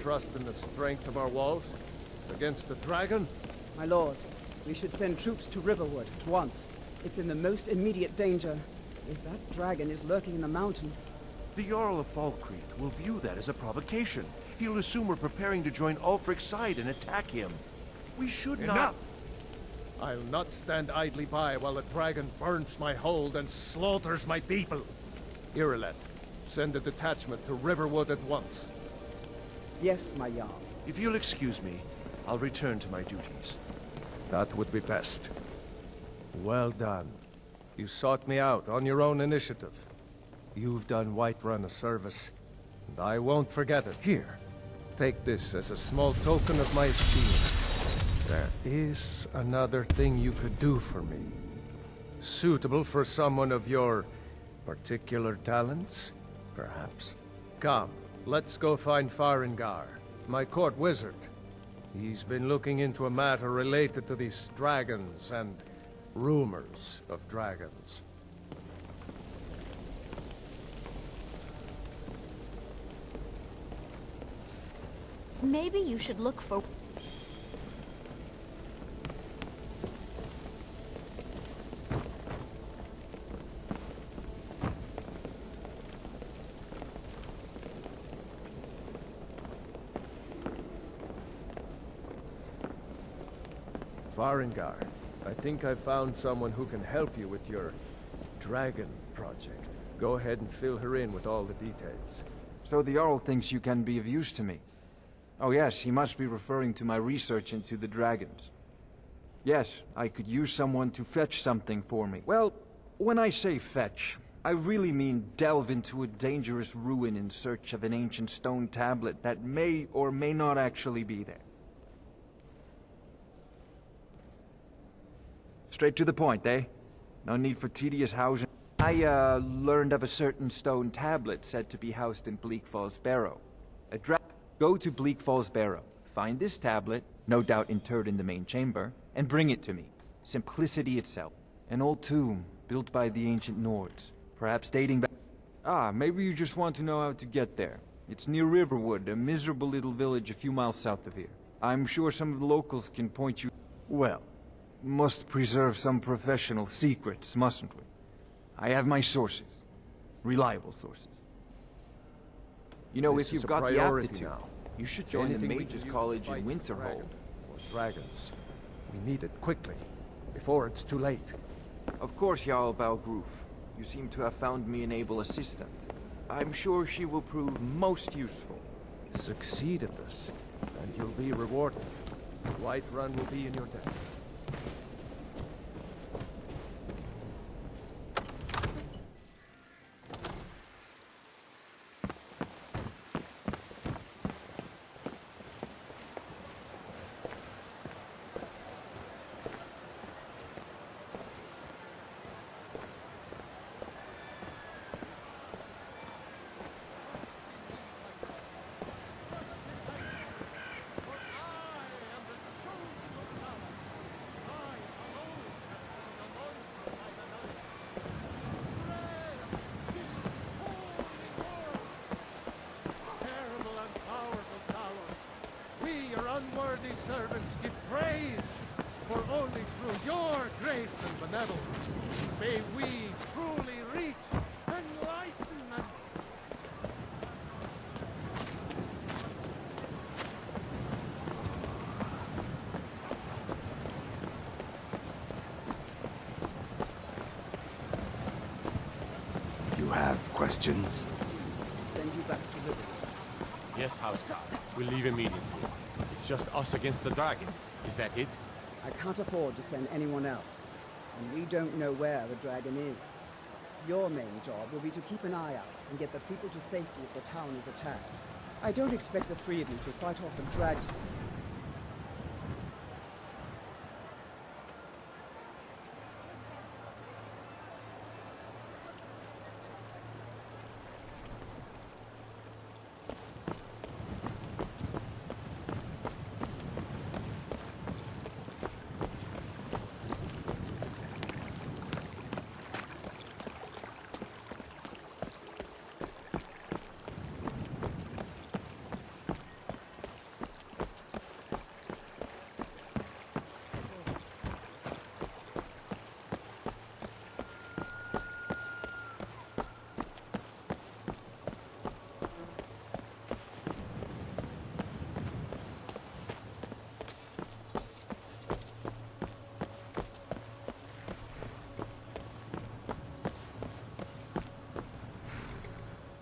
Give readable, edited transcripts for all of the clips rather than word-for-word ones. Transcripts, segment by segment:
trust in the strength of our walls? Against the dragon? My lord, we should send troops to Riverwood at once. It's in the most immediate danger. If that dragon is lurking in the mountains... The Jarl of Falkreath will view that as a provocation. He'll assume we're preparing to join Ulfric's side and attack him. We should not... Enough! I'll not stand idly by while the dragon burns my hold and slaughters my people. Irileth, send a detachment to Riverwood at once. Yes, my Jarl. If you'll excuse me, I'll return to my duties. That would be best. Well done. You sought me out on your own initiative. You've done Whiterun a service, and I won't forget it. Here, take this as a small token of my esteem. There is another thing you could do for me. Suitable for someone of your particular talents, perhaps. Come, let's go find Farengar, my court wizard. He's been looking into a matter related to these dragons and rumors of dragons. Maybe you should look for... Farengar, I think I found someone who can help you with your dragon project. Go ahead and fill her in with all the details. So the Jarl thinks you can be of use to me. Oh yes, he must be referring to my research into the dragons. Yes, I could use someone to fetch something for me. Well, when I say fetch, I really mean delve into a dangerous ruin in search of an ancient stone tablet that may or may not actually be there. Straight to the point, eh? No need for tedious housing. I, learned of a certain stone tablet said to be housed in Bleak Falls Barrow. Go to Bleak Falls Barrow, find this tablet, no doubt interred in the main chamber, and bring it to me. Simplicity itself. An old tomb, built by the ancient Nords, perhaps dating back... Ah, maybe you just want to know how to get there. It's near Riverwood, a miserable little village a few miles south of here. I'm sure some of the locals can point you... Well, must preserve some professional secrets, mustn't we? I have my sources. Reliable sources. You know, if you've got the aptitude, you should join the Mages College in Winterhold. Dragons. We need it quickly, before it's too late. Of course, Jarl Balgroof. You seem to have found me an able assistant. I'm sure she will prove most useful. Succeed at this, and you'll be rewarded. Whiterun will be in your debt. Unworthy servants give praise, for only through your grace and benevolence may we truly reach enlightenment. You have questions? Send you back to Liverpool. Yes, Houseguard. We'll leave immediately. It's just us against the dragon. Is that it? I can't afford to send anyone else. And we don't know where the dragon is. Your main job will be to keep an eye out and get the people to safety if the town is attacked. I don't expect the three of you to fight off the dragon.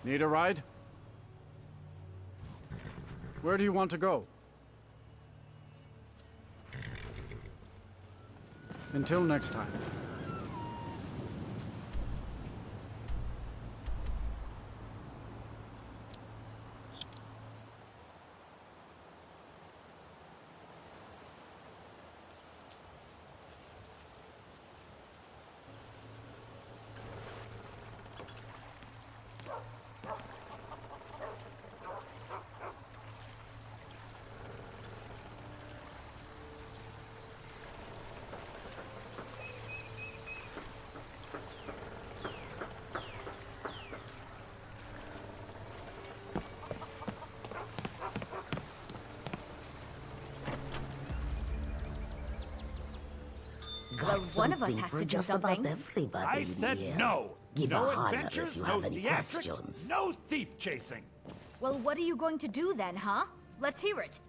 Need a ride? Where do you want to go? Until next time. Well, one of us has to do just something. About everybody I said here. no. Give No a holler adventures, if you no have any theatrics, questions. no thief chasing. Well, what are you going to do then, huh? Let's hear it.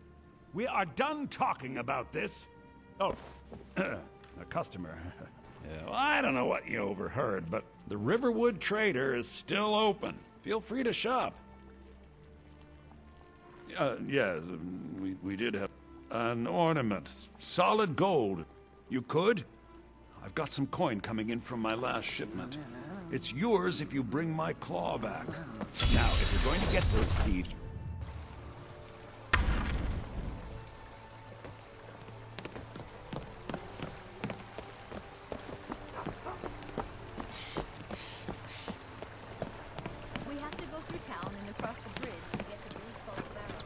We are done talking about this. Oh, a customer. Yeah, well, I don't know what you overheard, but the Riverwood Trader is still open. Feel free to shop. Yeah, we did have an ornament, solid gold. You could? I've got some coin coming in from my last shipment. It's yours if you bring my claw back. Now, if you're going to get those thieves... We have to go through town and across the bridge to get to Bleak Falls Barrow.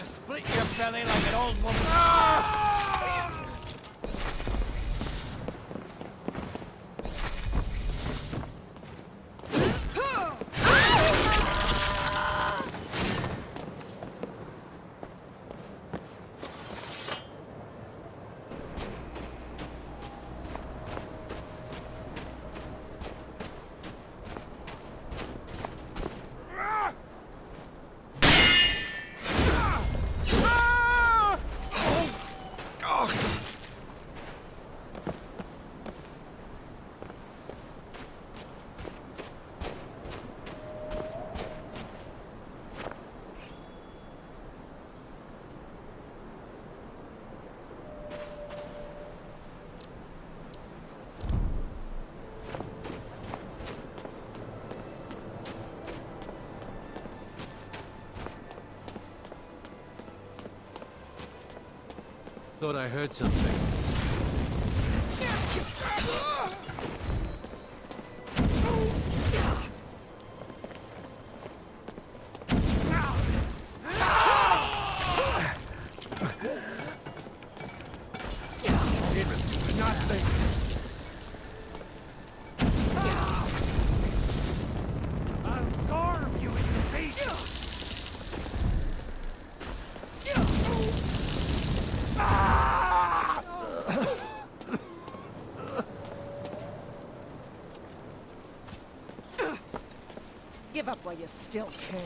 Split your belly like an old woman. Thought I heard something. Give up while you still can.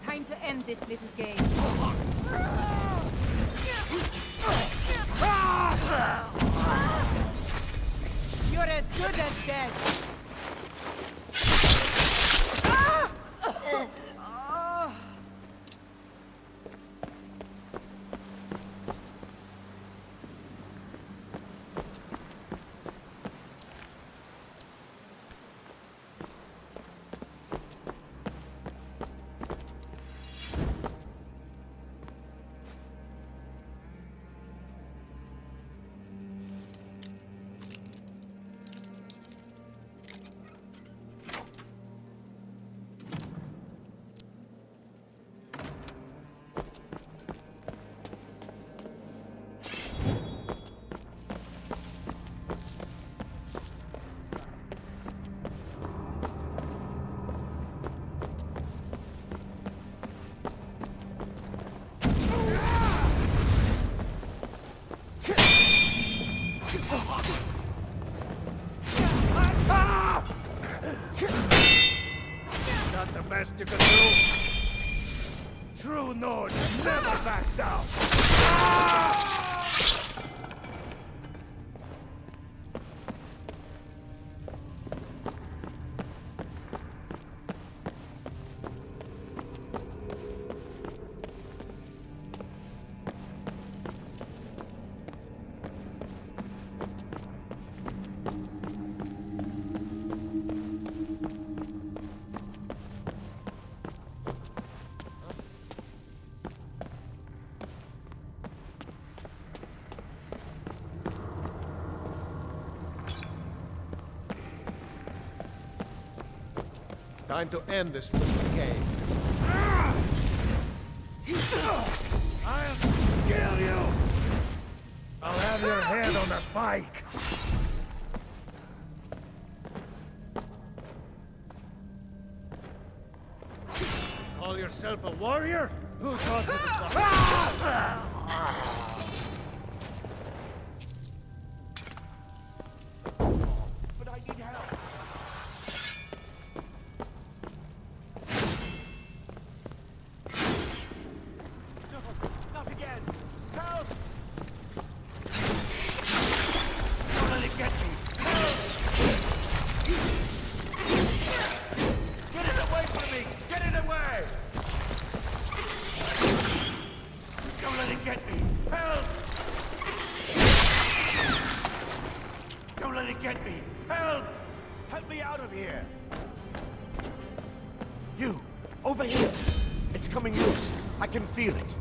Time to end this little game. You're as good as dead. Not the best you can do. True Nord never backs out. Time to end this little game. I'll kill you! I'll have your head on a pike! Call yourself a warrior? Who taught you to fight? But I need help. Help me out of here! You! Over here! It's coming loose! I can feel it!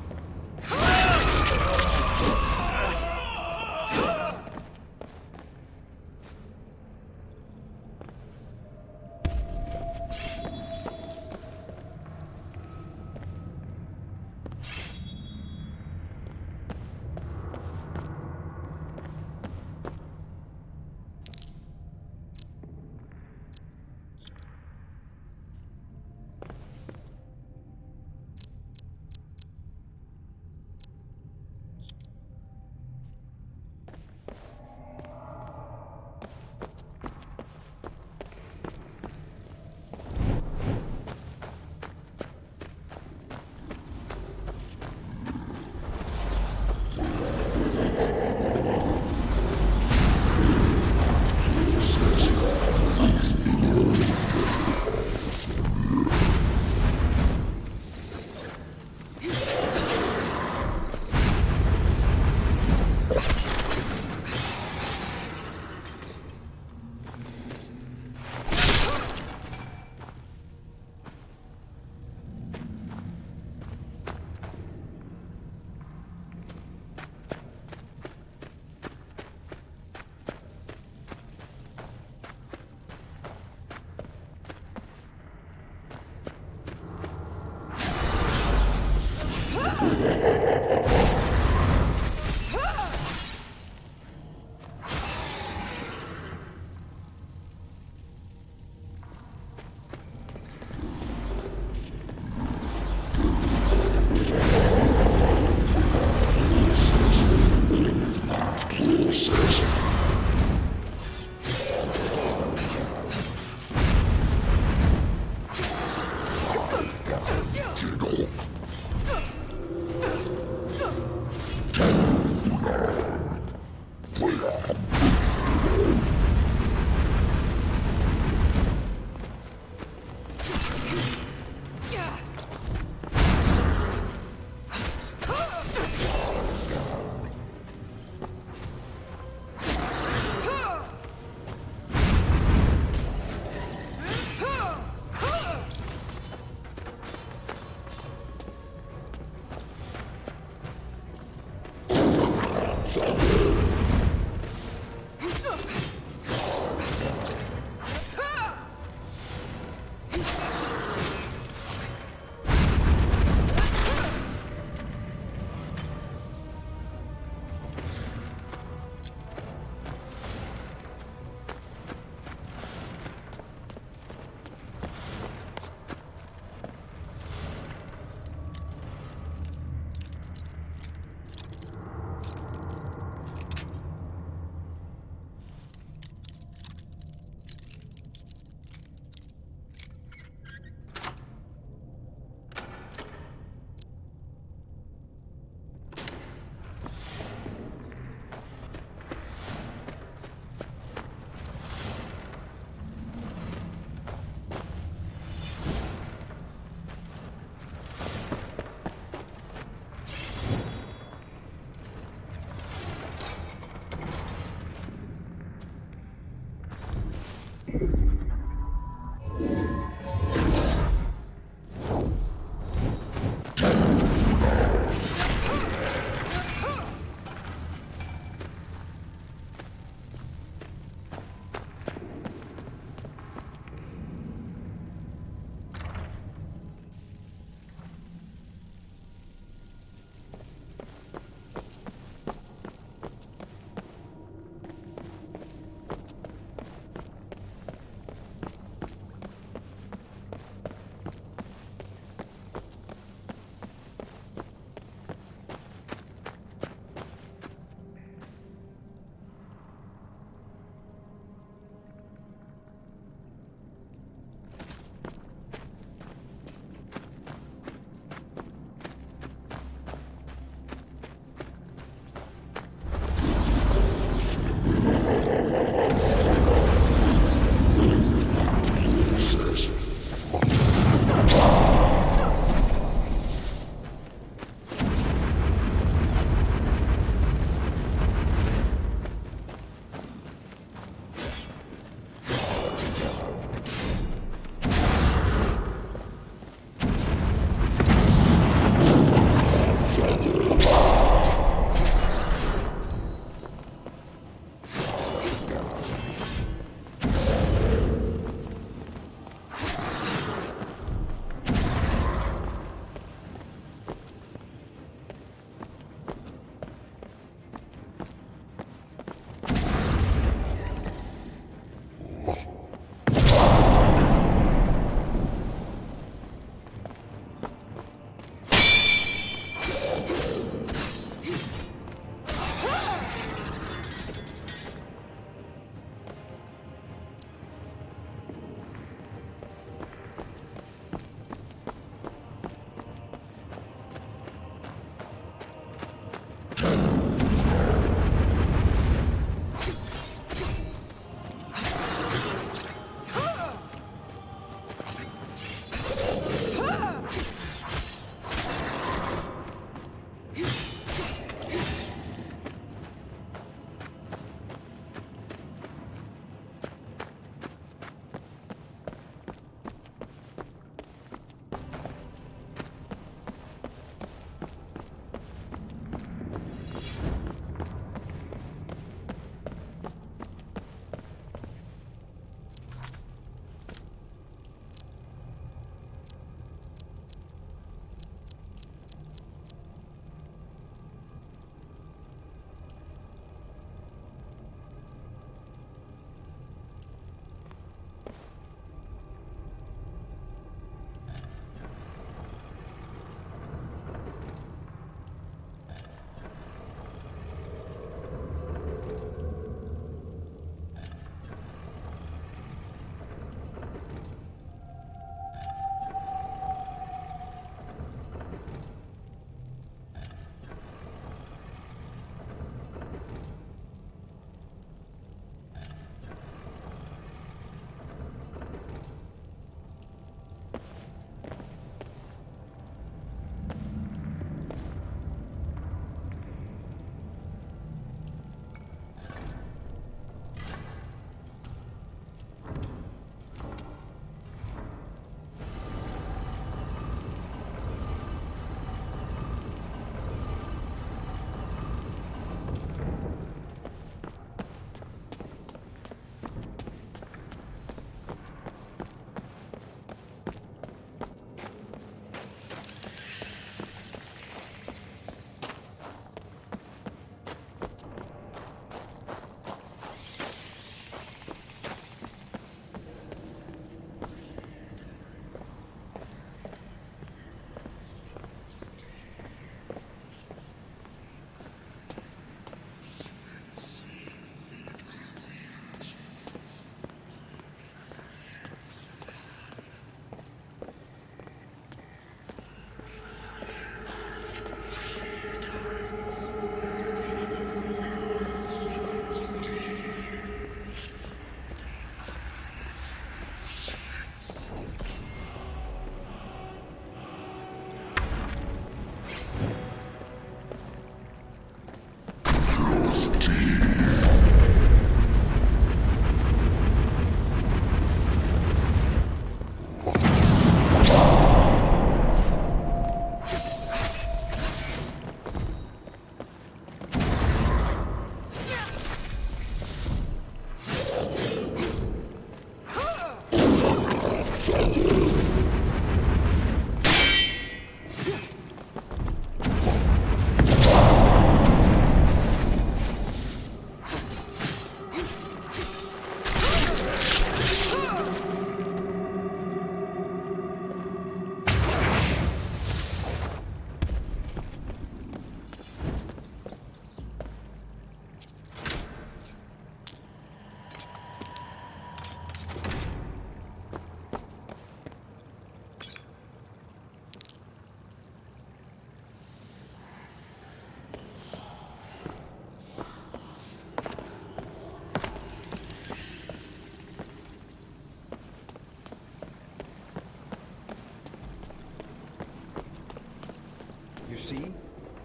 You see?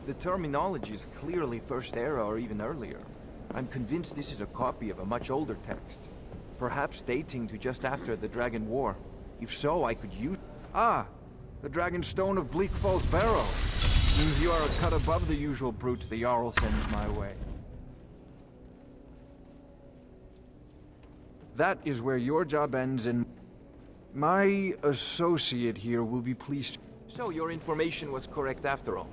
The terminology is clearly First Era or even earlier. I'm convinced this is a copy of a much older text. Perhaps dating to just after the Dragon War. If so, I could use... Ah! The Dragon Stone of Bleak Falls Barrow! Seems you are a cut above the usual brutes the Jarl sends my way. That is where your job ends and... My associate here will be pleased. So your information was correct after all.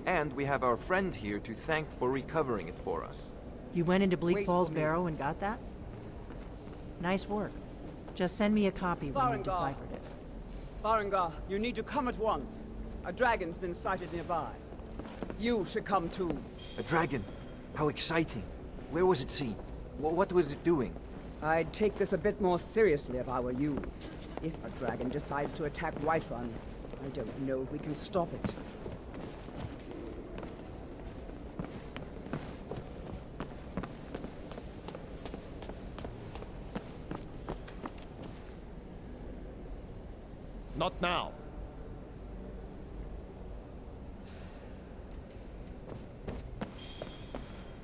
And we have our friend here to thank for recovering it for us. You went into Bleak Wait Falls for me. Barrow and got that? Nice work. Just send me a copy when Farengar. you've deciphered it. Farengar, you need to come at once. A dragon's been sighted nearby. You should come too. A dragon? How exciting. Where was it seen? What was it doing? I'd take this a bit more seriously if I were you. If a dragon decides to attack Whiterun, I don't know if we can stop it. Not now.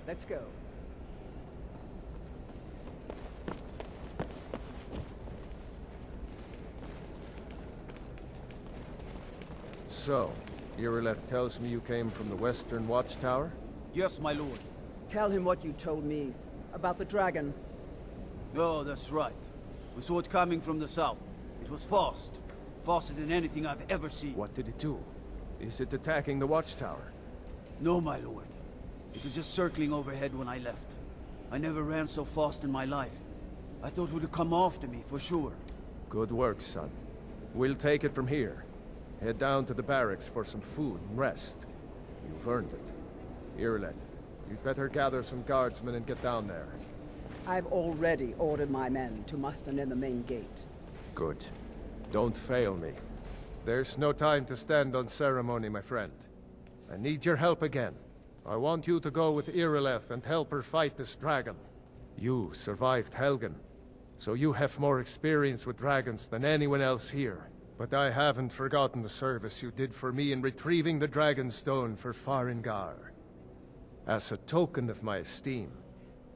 Let's go. So, Irileth tells me you came from the Western Watchtower? Yes, my lord. Tell him what you told me about the dragon. Oh, that's right. We saw it coming from the south. It was fast. Faster than anything I've ever seen. What did it do? Is it attacking the Watchtower? No, my lord. It was just circling overhead when I left. I never ran so fast in my life. I thought it would come after me, for sure. Good work, son. We'll take it from here. Head down to the barracks for some food and rest. You've earned it. Irileth, you'd better gather some guardsmen and get down there. I've already ordered my men to muster near the main gate. Good. Don't fail me. There's no time to stand on ceremony, my friend. I need your help again. I want you to go with Irileth and help her fight this dragon. You survived Helgen, so you have more experience with dragons than anyone else here. But I haven't forgotten the service you did for me in retrieving the Dragon Stone for Farengar. As a token of my esteem,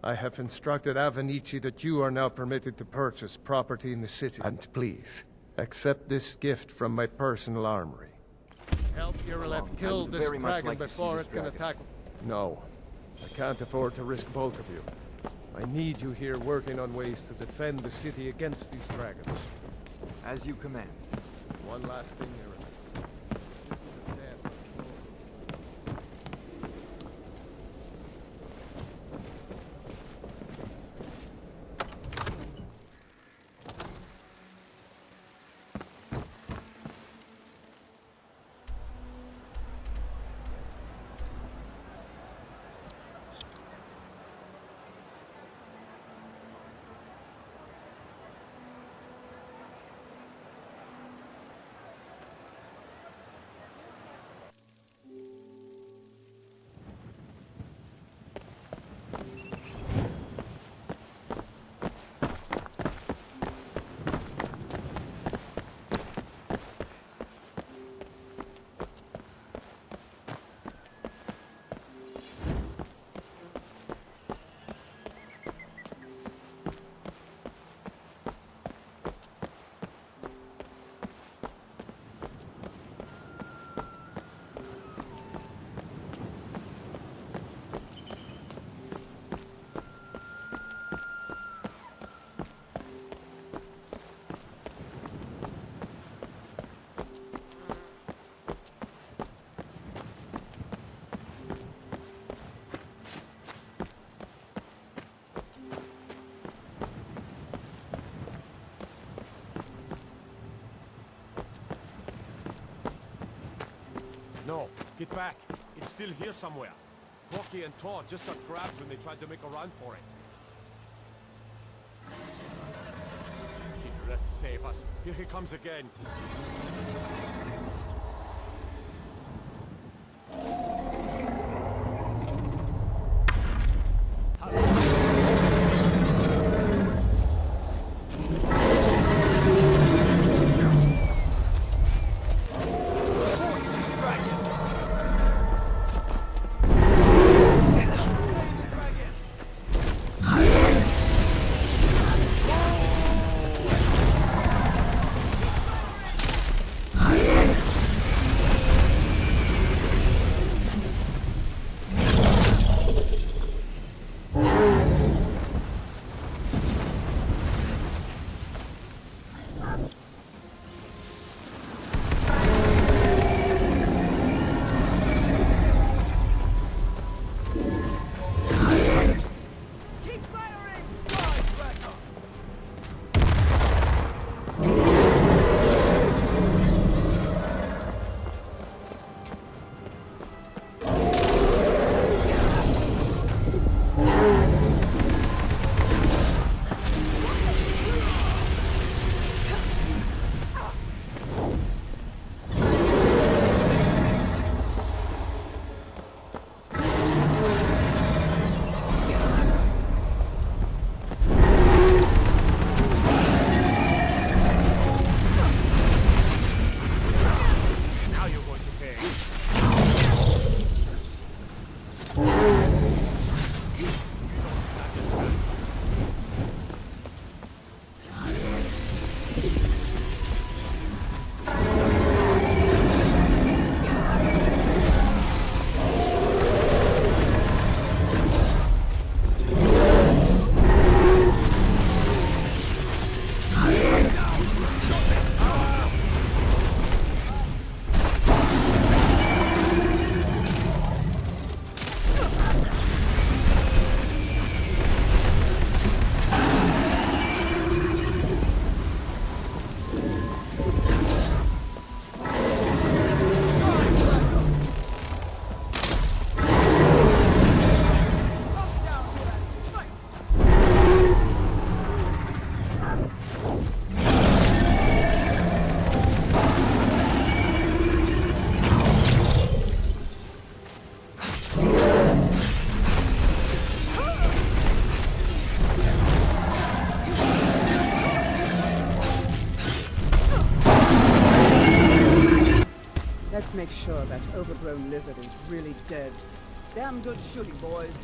I have instructed Avenici that you are now permitted to purchase property in the city. And please, accept this gift from my personal armory. Help Irileth kill this dragon before it can attack... No, I can't afford to risk both of you. I need you here working on ways to defend the city against these dragons. As you command. One last thing, Irileth. This isn't a dead. No, get back. It's still here somewhere. Corky and Tor just got grabbed when they tried to make a run for it. Let's save us. Here he comes again. Let's make sure that overgrown lizard is really dead. Damn good shooting, boys.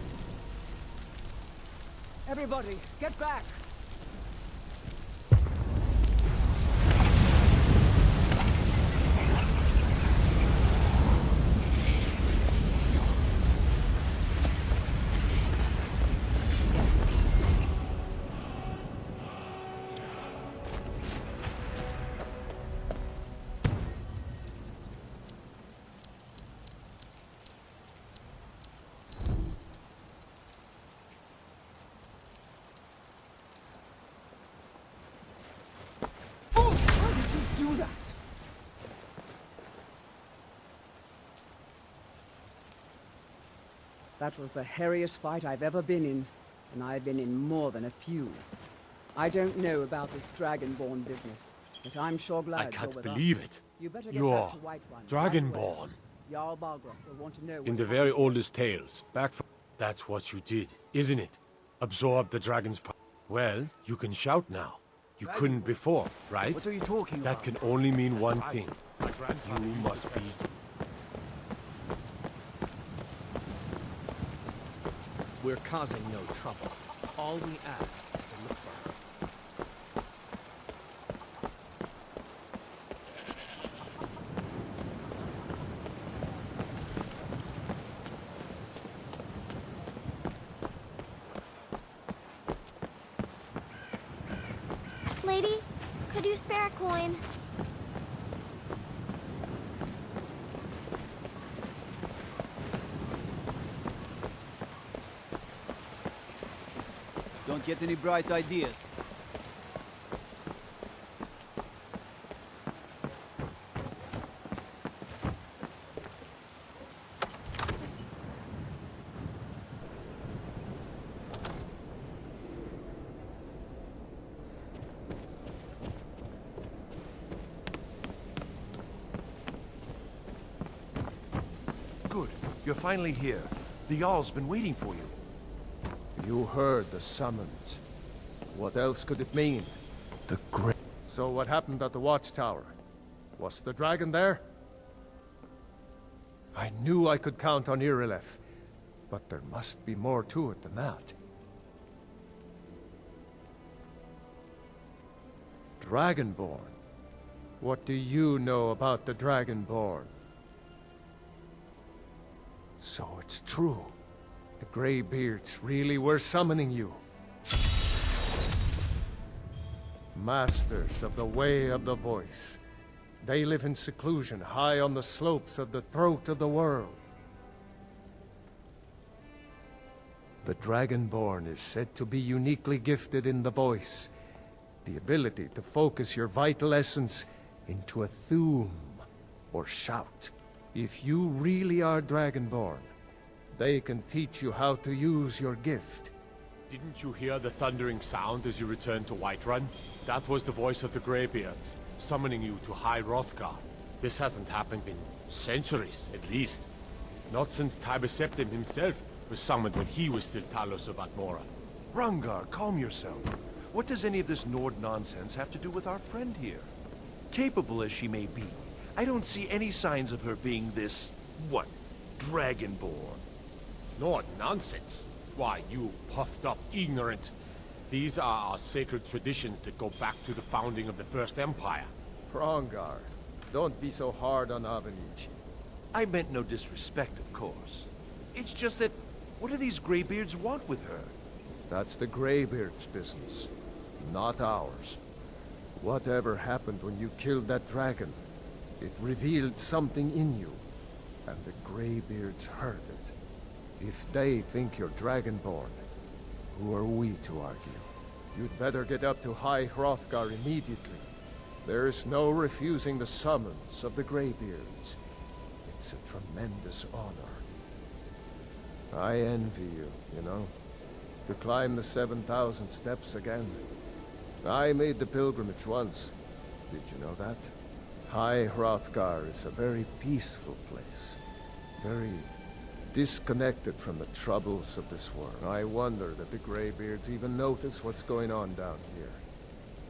Everybody, get back! Do that! That was the hairiest fight I've ever been in, and I've been in more than a few. I don't know about this Dragonborn business, but I'm sure glad I you're can't with believe us. it. You better get You're back to Whiterun right away. Dragonborn. Jarl Balgruuf will want to know In what the very happened. oldest tales, back from... That's what you did, isn't it? Absorb the dragon's power. Well, you can shout now. You couldn't before, right? What are you talking That about? can only mean one thing. You must be... We're causing no trouble. All we ask is to look for her. Lady, could you spare a coin? Don't get any bright ideas. Good. You're finally here. The Jarl's been waiting for you. You heard the summons. What else could it mean? The great... So what happened at the Watchtower? Was the dragon there? I knew I could count on Irileth, but there must be more to it than that. Dragonborn? What do you know about the Dragonborn? So it's true. The Greybeards really were summoning you. Masters of the Way of the Voice. They live in seclusion high on the slopes of the throat of the world. The Dragonborn is said to be uniquely gifted in the voice. The ability to focus your vital essence into a thume or shout. If you really are Dragonborn, they can teach you how to use your gift. Didn't you hear the thundering sound as you returned to Whiterun? That was the voice of the Greybeards, summoning you to High Hrothgar. This hasn't happened in centuries, at least. Not since Tiber Septim himself was summoned when he was still Talos of Atmora. Farengar, calm yourself. What does any of this Nord nonsense have to do with our friend here? Capable as she may be, I don't see any signs of her being this... what? Dragonborn. Nord nonsense? Why, you puffed up ignorant. These are our sacred traditions that go back to the founding of the First Empire. Farengar, don't be so hard on Avenici. I meant no disrespect, of course. It's just that... what do these Greybeards want with her? That's the Greybeards' business, not ours. Whatever happened when you killed that dragon, it revealed something in you, and the Greybeards heard it. If they think you're Dragonborn, who are we to argue? You'd better get up to High Hrothgar immediately. There's no refusing the summons of the Greybeards. It's a tremendous honor. I envy you, you know? To climb the 7,000 steps again. I made the pilgrimage once. Did you know that? High Hrothgar is a very peaceful place. Very disconnected from the troubles of this world. I wonder that the Greybeards even notice what's going on down here.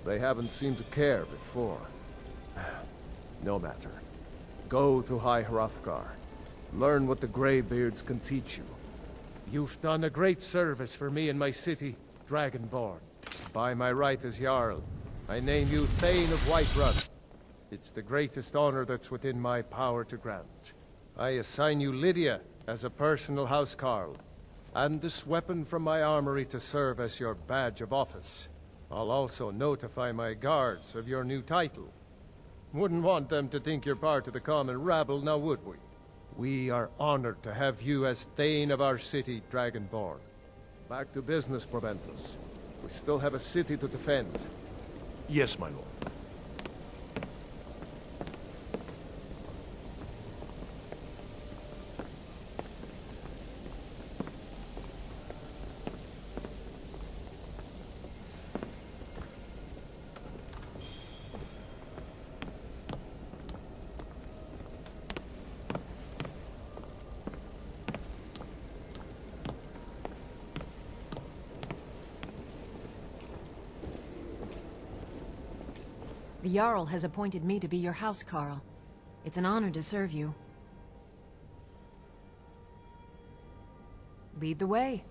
They haven't seemed to care before. No matter. Go to High Hrothgar. Learn what the Greybeards can teach you. You've done a great service for me and my city, Dragonborn. By my right as Jarl, I name you Thane of Whiterun. It's the greatest honor that's within my power to grant. I assign you Lydia as a personal housecarl, and this weapon from my armory to serve as your badge of office. I'll also notify my guards of your new title. Wouldn't want them to think you're part of the common rabble, now would we? We are honored to have you as Thane of our city, Dragonborn. Back to business, Proventus. We still have a city to defend. Yes, my lord. The Jarl has appointed me to be your housecarl. It's an honor to serve you. Lead the way.